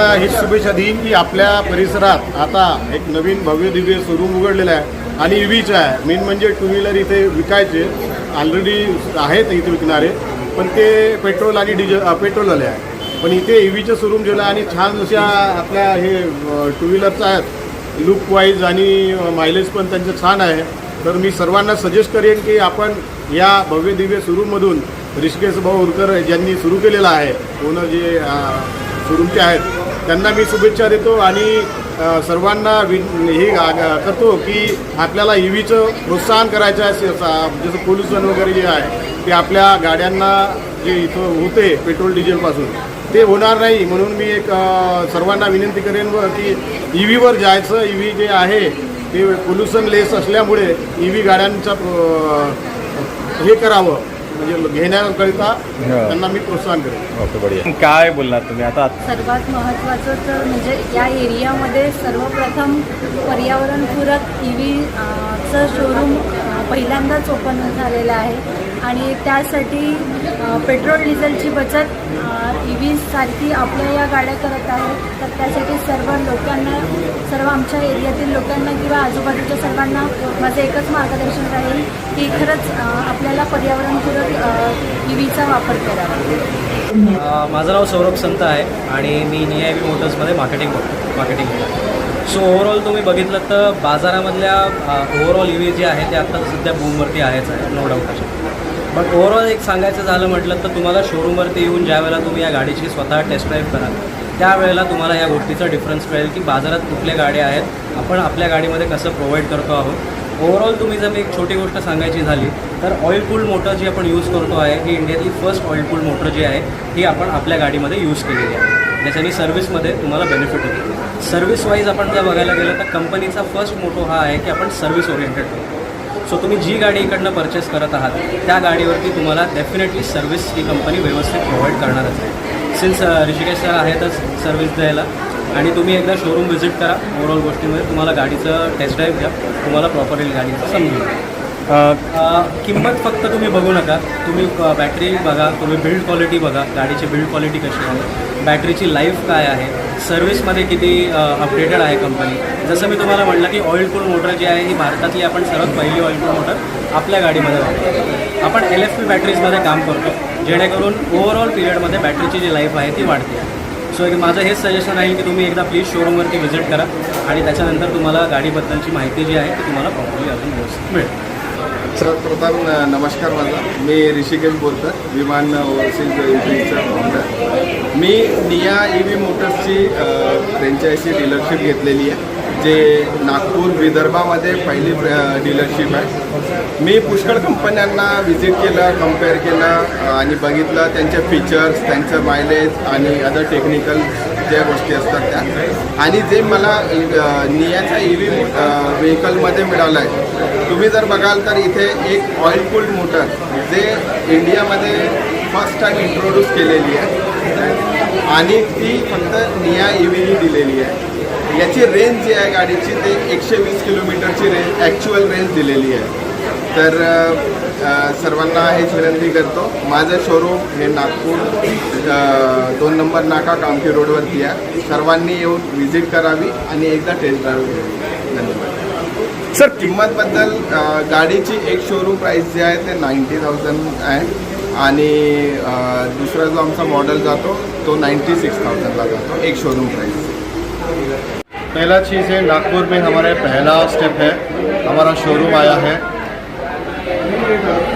सर्वांना हीच शुभेच्छा देईन की आपल्या परिसरात आता एक नवीन भव्य दिव्य शोरूम उघडलेलं आहे आणि ईव्हीचं आहे. मेन म्हणजे टू व्हीलर इथे विकायचे ऑलरेडी आहेत इथे विकणारे, पण ते पेट्रोल आणि पेट्रोलवाले आहे. पण इथे ईव्हीचं शोरूम दिलं आणि छान अशा आपल्या हे टू व्हीलरचं आहेत, लुक वाईज आणि मायलेज पण त्यांचं छान आहे. तर मी सर्वांना सजेस्ट करेन की आपण या भव्य दिव्य शोरूममधून ऋषिकेश भाऊ उरकर ज्यांनी सुरू केलेलं आहे, ओनर जे शोरूमचे आहेत, त्यांना मी शुभेच्छा देतो आणि सर्वांना हे करतो की आपल्याला ईव्हीचं प्रोत्साहन करायचं आहे. जसं पोल्युशन वगैरे जे आहे ते आपल्या गाड्यांना जे इथं होते पेट्रोल डिझेलपासून ते होणार नाही, म्हणून मी एक सर्वांना विनंती करेन की ईव्हीवर जायचं. ईव्ही जे आहे ते पोल्युशन लेस असल्यामुळे ईव्ही गाड्यांचा हे करावं, म्हणजे घेण्याकरिता त्यांना मी प्रोत्साहन करेन. ओके, बढिया. काय बोलणार तुम्ही आता? सर्वात महत्त्वाचं तर म्हणजे या एरियामध्ये सर्वप्रथम पर्यावरणपूरक ईव्हीचं शोरूम पहिल्यांदाच ओपन झालेलं आहे आणि त्यासाठी पेट्रोल डिझेलची बचत ईव्हीसारखी आपल्या या गाड्या करत आहेत. तर त्यासाठी सर्व आमच्या एरियातील लोकांना किंवा आजूबाजूच्या सर्वांना माझं एकच मार्गदर्शन राहील की खरंच आपल्याला पर्यावरणपूरक ईव्हीचा वापर करावा. माझं नाव सौरभ संत आहे आणि मी निया ईव्ही मोटर्समध्ये मार्केटिंग सो ओव्हरऑल तुम्ही बघितलं तर बाजारामधल्या ओव्हरऑल ईव्ही जे आहे ते आत्ता सध्या बूमवरती आहेच आहे, नो डाऊट असे. बट ओव्हरऑल एक सांगायचं झालं म्हटलं तर तुम्हाला शोरूमवरती येऊन ज्या वेळेला तुम्ही या गाडीची स्वतः टेस्ट ड्राईव्ह कराल त्यावेळेला तुम्हाला या गोष्टीचा डिफरन्स कळेल की बाजारात कुठल्या गाड्या आहेत, आपण आपल्या गाडीमध्ये कसं प्रोव्हाइड करतो आहोत. ओव्हरऑल तुम्ही जर एक छोटी गोष्ट सांगायची झाली तर ऑइल कूल्ड मोटर जी आपण यूज करतो आहे ही इंडियातली फर्स्ट ऑइल कूल्ड मोटर जी आहे ही आपण आपल्या गाडीमध्ये यूज केलेली आहे. त्याच्याने सर्व्हिसमध्ये तुम्हाला बेनिफिट होतो. सर्व्हिस वाईज आपण जर बघायला गेलं तर कंपनीचा फर्स्ट मोटो हा आहे की आपण सर्व्हिस ओरिएंटेड करतो. सो तुम्ही जी गाडी इकडनं परचेस करत आहात त्या गाडीवरती तुम्हाला डेफिनेटली सर्व्हिस ही कंपनी व्यवस्थित प्रोव्हाइड करणारच आहे. सिन्स ऋषिकेश सर आहेतच सर्व्हिस द्यायला आणि तुम्ही एकदा शोरूम व्हिजिट करा. ओव्हरऑल गोष्टीमध्ये तुम्हाला गाडीचं टेस्ट ड्राईव्ह घ्या, तुम्हाला प्रॉपरली गाडीचं समजून. किंमत फक्त तुम्ही बघू नका, तुम्ही बॅटरी बघा, तुम्ही बिल्ड क्वालिटी बघा, गाडीची बिल्ड क्वालिटी कशी आहे, बॅटरीची लाईफ काय आहे, सर्व्हिसमध्ये किती अपडेटेड आहे कंपनी. जसं मी तुम्हाला म्हटलं की ऑइल कूल मोटर जी आहे ही भारतातली आपण सर्वात पहिली ऑइल कूल मोटर आपल्या गाडीमध्ये वापरतो. आपण LFP बॅटरीजमध्ये काम करतो जेणेकरून ओव्हरऑल पिरियडमध्ये बॅटरीची जी लाईफ आहे ती वाढते. सो माझं हेच सजेशन आहे की तुम्ही एकदा प्लीज शोरूमवरती व्हिजिट करा आणि त्याच्यानंतर तुम्हाला गाडीबद्दलची माहिती जी आहे ती तुम्हाला प्रॉपरली अजून व्यवस्थित मिळेल. सर्वप्रथम नमस्कार, माझा मी ऋषिकेश बोलतो, विमान ओव्हरसीज ईव्हीचा फाउंडर. मी निया ईव्ही मोटर्सची फ्रँचायझी डीलरशिप घेतलेली आहे, जे नागपूर विदर्भामध्ये पहिली डीलरशिप आहे. मी पुष्कळ कंपन्यांना व्हिजिट केलं, कम्पेअर केलं आणि बघितलं त्यांचे फीचर्स, त्यांचं मायलेज आणि अदर टेक्निकल ज्या गोष्टी असतात त्या. आणि जे मला नियाच्या ईव्ही व्हेकलमध्ये मिळालं आहे, तुम्ही जर बघाल तर इथे एक ऑइल कूल्ड मोटर जे इंडियामध्ये फर्स्ट टाईम इंट्रोड्यूस केलेली आहे आणि ती फक्त निया ईव्हीनी दिलेली आहे. याची रेंज जी आहे गाडीची ते 120 किलोमीटरची ॲक्च्युअल रेंज दिलेली आहे. तर सर्वांना हेच विनंती करतो, माझं शोरूम हे नागपूर 2 नंबर नाका कामठी रोडवरती आहे. सर्वांनी येऊन व्हिजिट करावी आणि एकदा टेस्ट ड्राईव्ह घ्यावी. धन्यवाद. सर, किंमतबद्दल गाडीची एक शोरूम प्राईस जी आहे ते 90,000 आहे आणि दुसरा जो आमचा मॉडेल जातो तो 96,000ला जातो, एक शोरूम प्राइस. पहला चीज़ है, नागपुर में हमारे पहला स्टेप है, हमारा शोरूम आया है.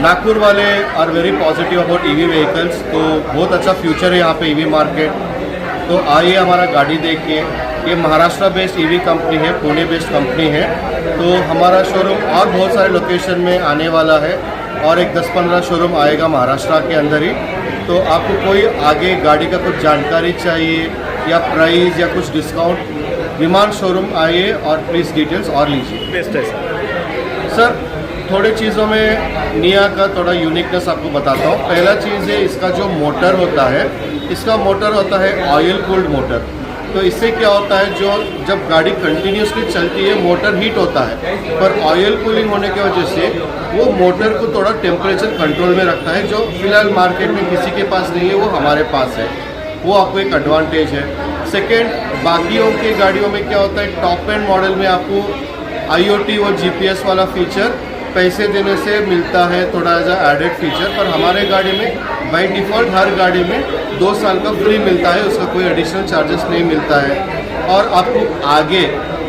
नागपुर वाले are very positive about EV vehicles, तो बहुत अच्छा फ्यूचर है यहाँ पे ईवी मार्केट. तो आइए हमारा गाड़ी देखिए. ये महाराष्ट्र बेस्ड ईवी कंपनी है, पुणे बेस्ड कंपनी है. तो हमारा शोरूम और बहुत सारे लोकेशन में आने वाला है और एक 10-15 शोरूम आएगा महाराष्ट्र के अंदर ही. तो आपको कोई आगे गाड़ी का कुछ जानकारी चाहिए या प्राइस या कुछ डिस्काउंट, विमान शोरूम आइए और प्लीज़ डिटेल्स और लीजिए. बेस्ट है सर, थोड़े चीज़ों में निया का थोड़ा यूनिकनेस आपको बताता हूँ. पहला चीज़ है, इसका जो मोटर होता है, इसका मोटर होता है ऑयल कूल्ड मोटर. तो इससे क्या होता है, जो जब गाड़ी कंटिन्यूसली चलती है मोटर हीट होता है, पर ऑयल कूलिंग होने की वजह से वो मोटर को थोड़ा टेम्परेचर कंट्रोल में रखता है, जो फिलहाल मार्केट में किसी के पास नहीं है, वो हमारे पास है. वो आपको एक एडवांटेज है. सेकेंड, बाकियों की गाड़ियों में क्या होता है, टॉप एंड मॉडल में आपको IoT और GPS वाला फीचर पैसे देने से मिलता है, थोड़ा एज एडेड फीचर। पर हमारे गाड़ी में बाय डिफ़ॉल्ट हर गाड़ी में 2 साल का फ्री मिलता है, उसका कोई एडिशनल चार्जेस नहीं मिलता है। और आपको आगे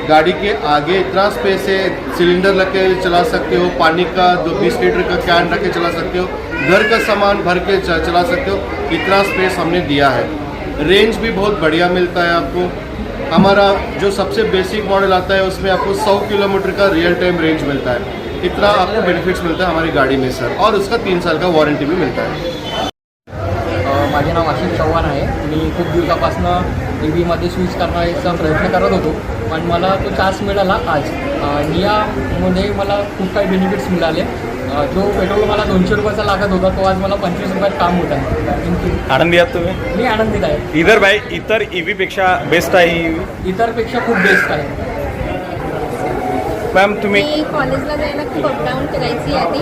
गाड़ी के आगे इतना स्पेस है, सिलेंडर लग के चला सकते हो, पानी का 20 लीटर का कैन रख के चला सकते हो, घर का सामान भर के चला सकते हो, इतना स्पेस हमने दिया है। रेंज भी बहुत बढ़िया मिलता है आपको। हमारा जो सबसे बेसिक मॉडल आता है उसमें आपको 100 किलोमीटर का रियल टाइम रेंज मिलता है, इतना आपको बेनिफिट्स मिलता है हमारी गाड़ी में सर, और उसका 3 साल का वारंटी भी मिलता है। माझे नाव आशिष चव्हाण आहे। मी खूप दिवसापासून EVमध्ये स्विच करण्याचा प्रयत्न करत होतो, पण मला तो चान्स मिळाला आज। नियामध्ये मला खूप काही बेनिफिट्स मिळाले। जो पेट्रोल मला 200 रुपयाचा लागत होता तो आज मला 25 रुपयात काम होत आहे। आनंदी आहात तुम्ही? मी आनंदित आहे। इतर EV पेक्षा बेस्ट आहे ही EV? इतरपेक्षा खूप बेस्ट आहे। मॅम तुम्ही मी कॉलेजला जायला खूप अपडाऊन करायची आधी,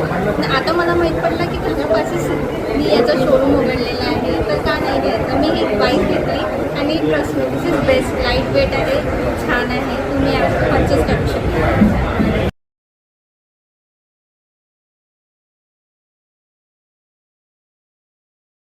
आता मला माहीत पडलं की घरापासून मी याचं शोरूम उघडलेलं आहे, तर का नाही घ्यायचं। मी ही बाईक घेतली आणि trust me, this is best, light weight आहे, छान आहे, तुम्ही परचेस करू शकता।